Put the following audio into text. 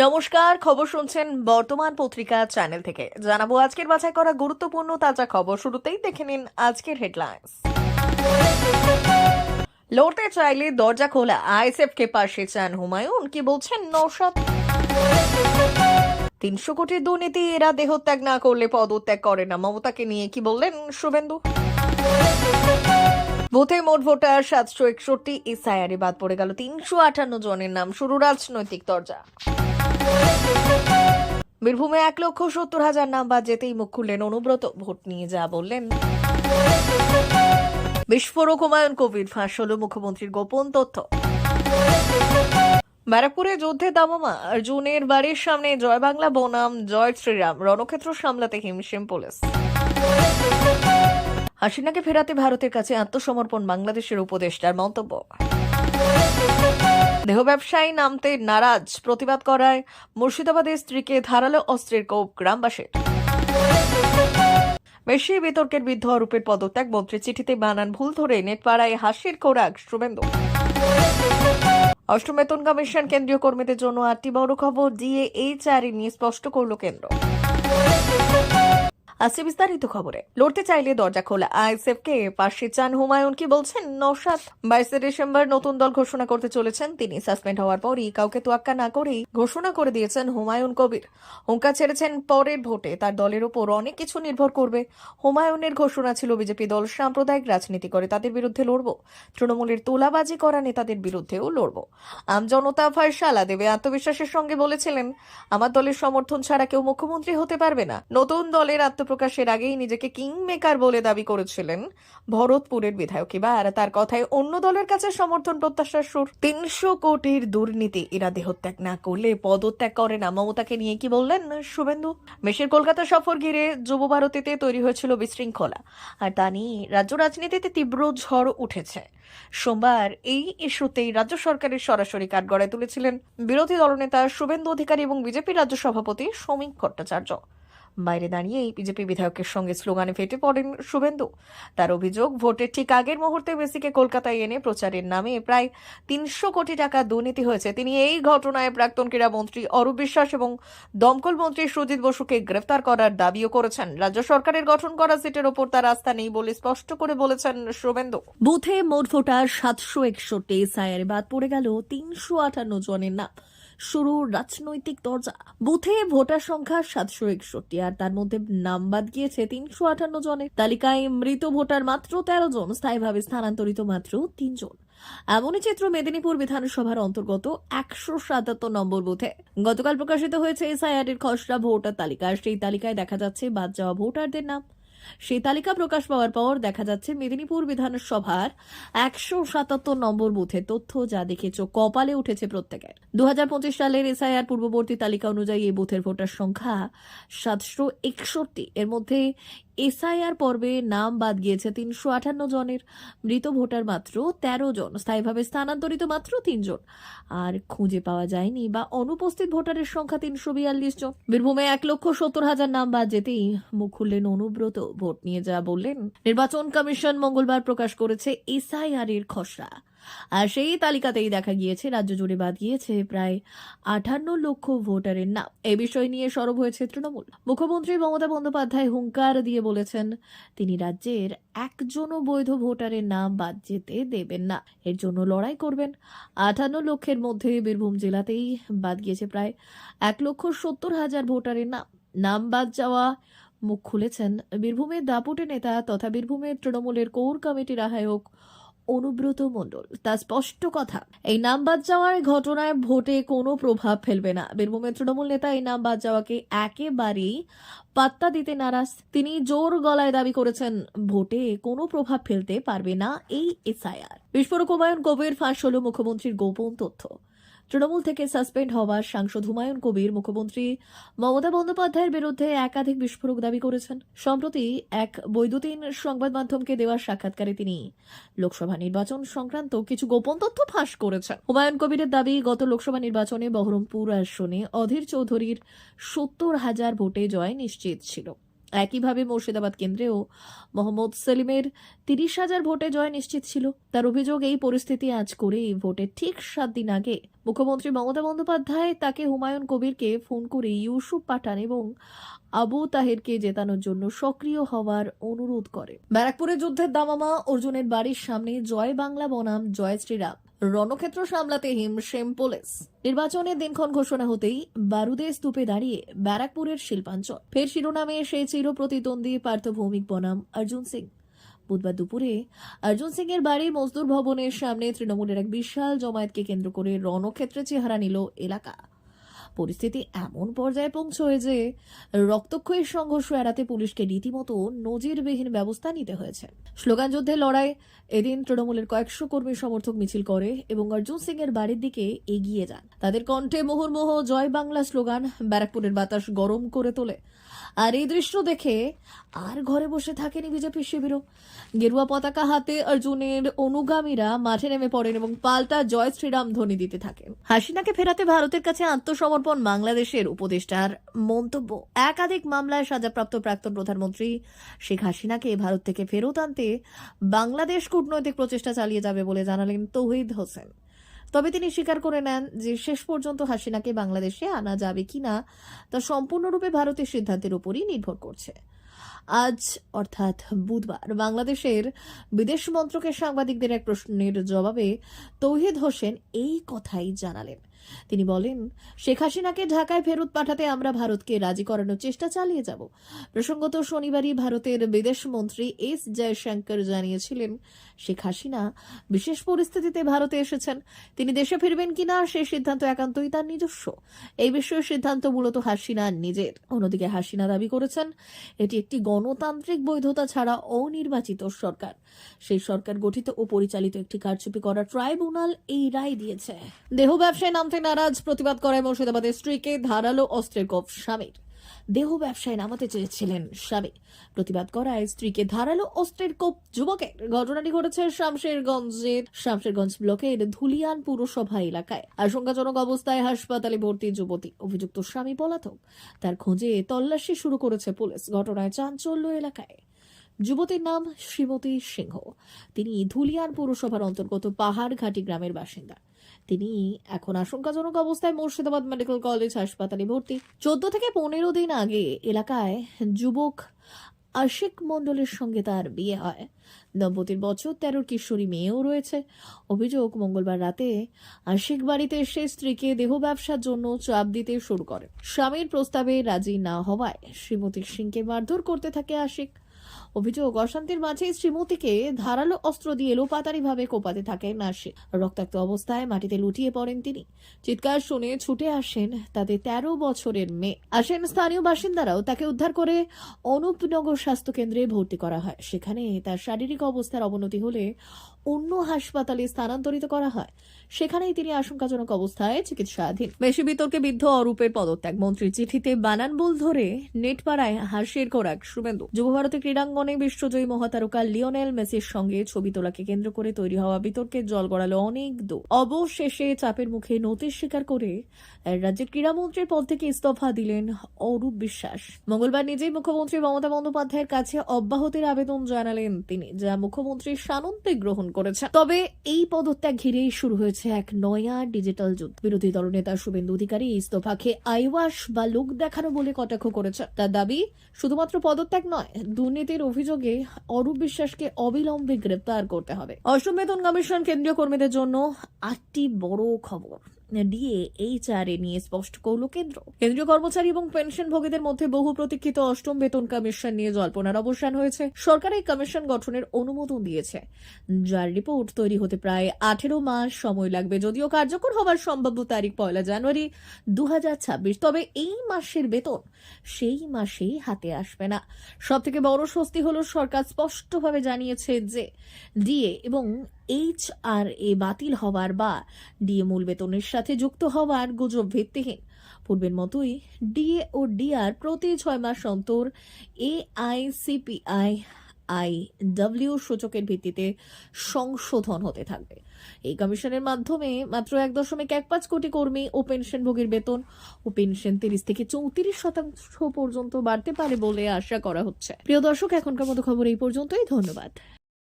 নমস্কার, খবর শুনছেন বর্তমান পত্রিকা চ্যানেল থেকে। জানাবো আজকের বাছাই করা গুরুত্বপূর্ণ তাজা খবর। শুরুতেই দেখে নিন আজকের হেডলাইন্স। লড়তে চাইলে দরজা খোলা, আইএসএফ কে পাশে চান হুমায়ুন, কি বলছেন নওশাদ? 300 কোটির দুর্নীতি, এরা দেহত্যাগ না করলে পদত্যাগ করে না, মমতাকে নিয়ে কি বললেন শুভেন্দু? বুথে মোট ভোটার 761, এসআইআরে বাদ পড়ে গেল 358 জনের নাম, শুরু রাজনৈতিক দরজা। বীরভূমে 1,70,000 নাম বাদ যেতেই মুখ খুললেন অনুব্রত, ভোট নিয়ে যা বললেন। বিস্ফোরক হুমায়ুন কবির, ফাঁস হল মুখ্যমন্ত্রীর গোপন তথ্য। ব্যারাকপুরে যুদ্ধে দামামা, অর্জুনের বাড়ির সামনে জয় বাংলা বনাম জয় শ্রীরাম, রণক্ষেত্র সামলাতে হিমশিম পুলিশ। হাসিনাকে ফেরাতে ভারতের কাছে আত্মসমর্পণ বাংলাদেশের উপদেষ্টার মন্তব্য। দেহ ব্যবসায়ী নামতে নারাজ, প্রতিবাদ করায় মুর্শিদাবাদের স্ত্রীকে ধারালো অস্ত্রের কোপ গ্রামবাসীর। বেশি বিতর্কের বৃদ্ধ অরূপের পদত্যাগ, মন্ত্রীর চিঠিতে বানান ভুল ধরে নেটপাড়ায় হাসির খোরাক শুভেন্দু। অষ্টম বেতন কমিশন কেন্দ্রীয় কর্মীদের জন্য 8টি বড় খবর, ডিএ এই 4 নিয়ে স্পষ্ট করল কেন্দ্র। আসছে বিস্তারিত খবরে। লড়তে চাইলে দরজা খোলা, আইএসএফ কে পাশে চান হুমায়ুন, কি বলছেন নওশাদ? 22 ডিসেম্বর নতুন দল ঘোষণা করতে চলেছেন তিনি। সাসপেন্ড হওয়ার পরই কাউকে তোয়াক্কা না করেই ঘোষণা করে দিয়েছেন হুমায়ুন কবির। হুঙ্কার ছেড়েছেন পরের ভোটে তার দলের ওপর অনেক কিছু নির্ভর করবে। হুমায়ুনের ঘোষণা ছিল, বিজেপি দল সাম্প্রদায়িক রাজনীতি করে, তাদের বিরুদ্ধে লড়ব। তৃণমূলের তোলাবাজি করা নেতাদের বিরুদ্ধেও লড়ব। আমজনতা ফয়সালা দেবে, আত্মবিশ্বাসের সঙ্গে বলেছিলেন, আমার দলের সমর্থন ছাড়া কেউ মুখ্যমন্ত্রী হতে পারবে না। নতুন দলের প্রকাশের আগেই নিজেকে কিং মেকার বলে দাবি করেছিলেন ভরতপুরের বিধায়ক। এবার তার কথায় অন্য দলের কাছে সমর্থন প্রত্যাশার সুর। 300 কোটির দুর্নীতি, এরা দেহত্যাগ না করলে পদত্যাগ করে না, মমতাকে নিয়ে কি বললেন শুভেন্দু? মেশের কলকাতা সফর ঘিরে যুব ভারতীতে তৈরি হয়েছিল বিশৃঙ্খলা, আর তা নিয়ে রাজ্য রাজনীতিতে তীব্র ঝড় উঠেছে। সোমবার এই ইস্যুতেই রাজ্য সরকারের সরাসরি কাঠগড়ায় তুলেছিলেন বিরোধী দলনেতা শুভেন্দু অধিকারী এবং বিজেপি রাজ্য সভাপতি শ্রমিক ভট্টাচার্য। বাইরে দাঁড়িয়েই বিজেপি বিধায়কের সঙ্গে স্লোগানে ফেটে পড়েন শুভেন্দু। তার অভিযোগ, ভোটের ঠিক আগের মুহূর্তে মেসিকে কলকাতায় এনে প্রচারের নামে প্রায় 300 কোটি টাকা দুর্নীতি হয়েছে। তিনি এই ঘটনায় প্রাক্তন ক্রীড়ামন্ত্রী অরূপ বিশ্বাস এবং দমকল মন্ত্রী সুজিত বসুকে গ্রেফতার করার দাবিও করেছেন। রাজ্য সরকারের গঠন করা সিটের ওপর তার আস্থা নেই বলে স্পষ্ট করে বলেছেন শুভেন্দু। বুথে মোট ভোটার 761, এসআইআরে বাদ পড়ে গেল 358 জনের নাম, শুরু রাজনৈতিক দরজা। বুথে ভোটার সংখ্যা 761, আর তার মধ্যে নাম বাদ গিয়েছে 358 জনের। তালিকায় মৃত ভোটার মাত্র 13 জন, স্থায়ীভাবে স্থানান্তরিত মাত্র 3 জন। এমনই চিত্র মেদিনীপুর বিধানসভার অন্তর্গত 177 নম্বর বুথে। গতকাল প্রকাশিত হয়েছে এসআইআর এর খসড়া ভোটার তালিকা। সেই তালিকায় দেখা যাচ্ছে বাদ যাওয়া ভোটারদের নাম। সেই তালিকা প্রকাশ পাওয়ার পর দেখা যাচ্ছে মেদিনীপুর বিধানসভার 177 নম্বর বুথের তথ্য, যা দেখে চোখ কপালে উঠেছে প্রত্যেকের। 2025 সালের এসআইআর পূর্ববর্তী তালিকা অনুযায়ী এই বুথের ভোটার সংখ্যা 761। এর মধ্যে এসআইআর পর্বে নাম বাদ গিয়েছে 358 জনের, মৃত ভোটার মাত্র 13 জন, স্থায়ীভাবে স্থানান্তরিত মাত্র 3 জন, আর খুঁজে পাওয়া যায়নি বা অনুপস্থিত ভোটারের সংখ্যা 342 জন। বীরভূমে 1,70,000 নাম বাদ যেতেই মুখ খুললেন অনুব্রত, ভোট নিয়ে যা বললেন। নির্বাচন কমিশন মঙ্গলবার প্রকাশ করেছে এসআইআর এর খসড়া, আর সেই তালিকাতেই দেখা গিয়েছে রাজ্য জুড়ে বাদ গিয়েছে প্রায় 58 লক্ষ ভোটারের নাম। এই বিষয় নিয়ে সরব হয়েছে তৃণমূল। মুখ্যমন্ত্রী মমতা বন্দ্যোপাধ্যায় হুঙ্কার দিয়ে বলেছেন, তিনি রাজ্যের একজনও বৈধ ভোটারের নাম বাদ যেতে দেবেন না, এর জন্য লড়াই করবেন। 58 লক্ষের মধ্যে বীরভূম জেলাতেই বাদ গিয়েছে প্রায় 1,70,000 ভোটারের নাম। নাম বাদ যাওয়া মুখ খুলেছেন বীরভূমের দাপুটে নেতা তথা বীরভূমের তৃণমূলের কোর কমিটির আহ্বায়ক অনুব্রত মণ্ডল। তার স্পষ্ট কথা, এই নাম বাদ যাওয়ার ঘটনায় ভোটে কোনো প্রভাব ফেলবে না। বীরভূমের তৃণমূল নেতা এই নাম বাদ যাওয়াকে একেবারেই পাত্তা দিতে নারাজ। তিনি জোর গলায় দাবি করেছেন, ভোটে কোনো প্রভাব ফেলতে পারবে না এই এসআইআর। বিস্ফোরক হুমায়ুন কবির, ফাঁস হল মুখ্যমন্ত্রীর গোপন তথ্য। তৃণমূল থেকে সাসপেন্ড হওয়া সাংসদ হুমায়ুন কবির মুখ্যমন্ত্রী মমতা বন্দ্যোপাধ্যায়ের বিরুদ্ধে একাধিক বিস্ফোরক দাবি করেছেন। সম্প্রতি এক বৈদ্যুতিন সংবাদ মাধ্যমকে দেওয়া সাক্ষাৎকারে তিনি লোকসভা নির্বাচন সংক্রান্ত কিছু গোপন তথ্য ফাঁস করেছেন। হুমায়ুন কবিরের দাবি, গত লোকসভা নির্বাচনে বহরমপুর আসনে অধীর চৌধুরীর 70,000 ভোটে জয় নিশ্চিত ছিল। একইভাবে মুর্শিদাবাদ কেন্দ্রেও মোহাম্মদ সেলিমের 30,000 ভোটে জয় নিশ্চিত ছিল। তার অভিযোগ, এই পরিস্থিতি আজ করে ভোটের ঠিক 7 দিন আগে মুখ্যমন্ত্রী মমতা বন্দ্যোপাধ্যায় তাকে হুমায়ুন কবিরকে ফোন করে ইউসুফ পাঠান এবং আবু তাহেরকে জেতানোর জন্য সক্রিয় হওয়ার অনুরোধ করে। ব্যারাকপুরে যুদ্ধের দামামা অর্জুনের বাড়ির সামনে জয় বাংলা বনাম জয় শ্রীরাম রণক্ষেত্র সামলাতে হিমশিম পুলিশ। নির্বাচনের দিনক্ষণ ঘোষণা হতেই বারুদের স্তূপে দাঁড়িয়ে ব্যারাকপুরের শিল্পাঞ্চল। ফের শিরোনামে সেই চির প্রতিদ্বন্দ্বী পার্থ ভৌমিক বনাম অর্জুন সিং। বুধবার দুপুরে অর্জুন সিং এর বাড়ির মজদুর ভবনের সামনে তৃণমূলের এক বিশাল জমায়েতকে কেন্দ্র করে রণক্ষেত্রে চেহারা নিল এলাকা। পরিস্থিতি এমন পর্যায়ে পৌঁছয় যে রক্তক্ষয়ী সংঘর্ষ এড়াতে পুলিশকে রীতিমতো নজিরবিহীন ব্যবস্থা নিতে হয়েছে। স্লোগান যুদ্ধে লড়াই এদিন তৃণমূলের কয়েকশো কর্মী সমর্থক মিছিল করে এবং অর্জুন সিং এর বাড়ির দিকে এগিয়ে যান। তাদের কণ্ঠে মুহুর্মুহু জয় বাংলা স্লোগান ব্যারাকপুরের বাতাস গরম করে তোলে। আর এই দৃশ্য দেখে আর ঘরে বসে থাকেনি বিজেপি শিবিরও। গেরুয়া পতাকা হাতে অর্জুনের অনুগামীরা মাঠে নেমে পড়েন এবং পাল্টা জয় শ্রীরাম ধ্বনি দিতে থাকেন। হাসিনাকে ফেরাতে ভারতের কাছে আত্মসমর্পণ বাংলাদেশের উপদেষ্টার মন্তব্য। একাধিক মামলায় সাজাপ্রাপ্ত প্রাক্তন প্রধানমন্ত্রী শেখ হাসিনাকে ভারত থেকে ফেরত আনতে বাংলাদেশ কূটনৈতিক প্রচেষ্টা চালিয়ে যাবে বলে জানালেন তৌহিদ হোসেন। তবে তিনি স্বীকার করে নেন যে শেষ পর্যন্ত হাসিনাকে বাংলাদেশে আনা যাবে কিনা তা সম্পূর্ণরূপে ভারতের সিদ্ধান্তের উপরই নির্ভর করছে। আজ অর্থাৎ বুধবার বাংলাদেশের বিদেশ মন্ত্রকের সাংবাদিকদের এক প্রশ্নের জবাবে তৌহিদ হোসেন এই কথাই জানালেন। তিনি বলেন, শেখ হাসিনাকে ঢাকায় ফেরত পাঠাতে আমরা ভারতকে রাজি করানোর চেষ্টা চালিয়ে যাব। প্রসঙ্গত শনিবারই ভারতের বিদেশ মন্ত্রী এস জয়শঙ্কর জানিয়েছিলেন শেখ হাসিনা বিশেষ পরিস্থিতিতে ভারতে এসেছেন। তিনি দেশে ফিরবেন কিনা সে সিদ্ধান্ত একান্তই তার নিজস্ব। এই বিষয়ে সিদ্ধান্ত মূলত হাসিনা নিজের। অন্যদিকে হাসিনা দাবি করেছেন এটি একটি গণতান্ত্রিক বৈধতা ছাড়া অনির্বাচিত সরকার। সেই সরকার গঠিত ও পরিচালিত একটি কারচুপি করা ট্রাইব্যুনাল এই রায় দিয়েছে। দেহ ব্যবসায় নামতে নারাজ প্রতিবাদ করায় মুর্শিদাবাদের স্ত্রীকে ধারালো অস্ত্রের কোপ স্বামীর। দেহ ব্যবসায় নামাতে চেয়েছিলেন স্বামী, প্রতিবাদ করায় স্ত্রীকে ধারালো অস্ত্রের কোপ যুবকের। ঘটনাটি ঘটেছে শামশেরগঞ্জ ব্লকের ধুলিয়ান পুরসভা এলাকায়। আশঙ্কাজনক অবস্থায় হাসপাতালে ভর্তি যুবতী। অভিযুক্ত স্বামী পলাতক। তার খোঁজে তল্লাশি শুরু করেছে পুলিশ। ঘটনায় চাঞ্চল্য এলাকায়। যুবতীর নাম শ্রীমতী সিংহ। তিনি ধুলিয়ান পুরসভার অন্তর্গত পাহাড়ঘাটি গ্রামের বাসিন্দা। তিনি এখন আশঙ্কাজনক অবস্থায় মুর্শিদাবাদ মেডিকেল কলেজ হাসপাতালে ভর্তি। 14 থেকে 15 দিন আগে এলাকায় যুবক আশিক মণ্ডলের সঙ্গে তার বিয়ে হয়। দম্পতির বছর 13 কিশোরী মেয়েও রয়েছে। অভিযোগ, মঙ্গলবার রাতে আশিক বাড়িতে এসে স্ত্রীকে দেহ ব্যবসার জন্য চাপ দিতে শুরু করে। স্বামীর প্রস্তাবে রাজি না হওয়ায় শ্রীমতী সিংকে মারধর করতে থাকে আশিক। অভিযোগ, অশান্তির মাঝে শ্রীমতীকে ধারালো অস্ত্র দিয়ে লোপাতাড়িভাবে কোপাতে থাকেন আশিক। রক্তাক্ত অবস্থায় মাটিতে লুটিয়ে পড়েন তিনি। চিৎকার শুনে ছুটে আসেন তাদের 13 বছরের মেয়ে। আসেন স্থানীয় বাসিন্দারাও। তাকে উদ্ধার করে অনুপনগর স্বাস্থ্য কেন্দ্রে ভর্তি করা হয়। সেখানে তার শারীরিক অবস্থার অবনতি হলে অন্য হাসপাতালে স্থানান্তরিত করা হয়। সেখানেই তিনি আশঙ্কাজনক অবস্থায় চিকিৎসাধীন। বেশি বিতর্কে বিদ্ধ অরূপের পদত্যাগ। মন্ত্রীর চিঠিতে বানান ভুল ধরে নেটপাড়ায় হাসির খোরাক শুভেন্দু। যুব ভারতী ক্রীড়াঙ্গনে বিশ্বজয়ী মহাতারকা লিওনেল মেসির সঙ্গে ছবি তোলাকে কেন্দ্র করে তৈরি হওয়া বিতর্কের জল গড়ালো অনেক দূর। অবশেষে চাপের মুখে নতিশ স্বীকার করে রাজ্যের ক্রীড়ামন্ত্রীর পদ থেকে ইস্তফা দিলেন অরূপ বিশ্বাস। মঙ্গলবার নিজেই মুখ্যমন্ত্রী মমতা বন্দ্যোপাধ্যায়ের কাছে অব্যাহতির আবেদন জানালেন তিনি, যা মুখ্যমন্ত্রী সানন্দে গ্রহণ করেছেন। তবে এই পদত্যাগ ঘিরেই শুরু হয়েছে এক নয়া ডিজিটাল যুদ্ধ। বিরোধী দলনেতা শুভেন্দু অধিকারী ইস্তফাকে আইওয়াশ বা লোক দেখানো বলে কটাক্ষ করেছেন। তার দাবি, শুধুমাত্র পদত্যাগ নয়, দুর্নীতির অভিযোগে অরূপ বিশ্বাসকে অবিলম্বে গ্রেপ্তার করতে হবে। অষ্টম বেতন কমিশন কেন্দ্রীয় কর্মীদের জন্য 8টি বড় খবর DA-HR নিয়ে স্পষ্ট করল কেন্দ্র। কেন্দ্রীয় কর্মচারী এবং পেনশনভোগীদের মধ্যে বহু প্রতীক্ষিত অষ্টম বেতন কমিশন নিয়ে জল্পনার অবসান হয়েছে। সরকার এই কমিশন গঠনের অনুমোদন দিয়েছে, যার রিপোর্ট তৈরি হতে প্রায় 18 মাস সময় লাগবে। যদিও কার্যকর হবার সম্ভাব্য তারিখ 1 জানুয়ারি 2026, তবে এই মাসের বেতন সেই মাসেই হাতে আসবে না। সব থেকে বড় স্বস্তি হলো সরকার স্পষ্টভাবে জানিয়েছে যে DA এবং HRA বাতিল হওয়ার বা DA মূল বেতনের সাথে যুক্ত হওয়ার গুজব ভিত্তিহীন। পূর্বের মতোই DA ও DR প্রতি 6 মাস অন্তর AICPI-IW সূচকের ভিত্তিতে সংশোধন হতে থাকবে। এই কমিশনের মাধ্যমে মাত্র 1.15 কোটি কর্মী ও পেনশনভোগীর বেতন ও পেনশন 30 থেকে 34% পর্যন্ত বাড়তে পারে বলে আশা করা হচ্ছে। প্রিয় দর্শক, এখনকার মতো খবর এই পর্যন্তই। ধন্যবাদ।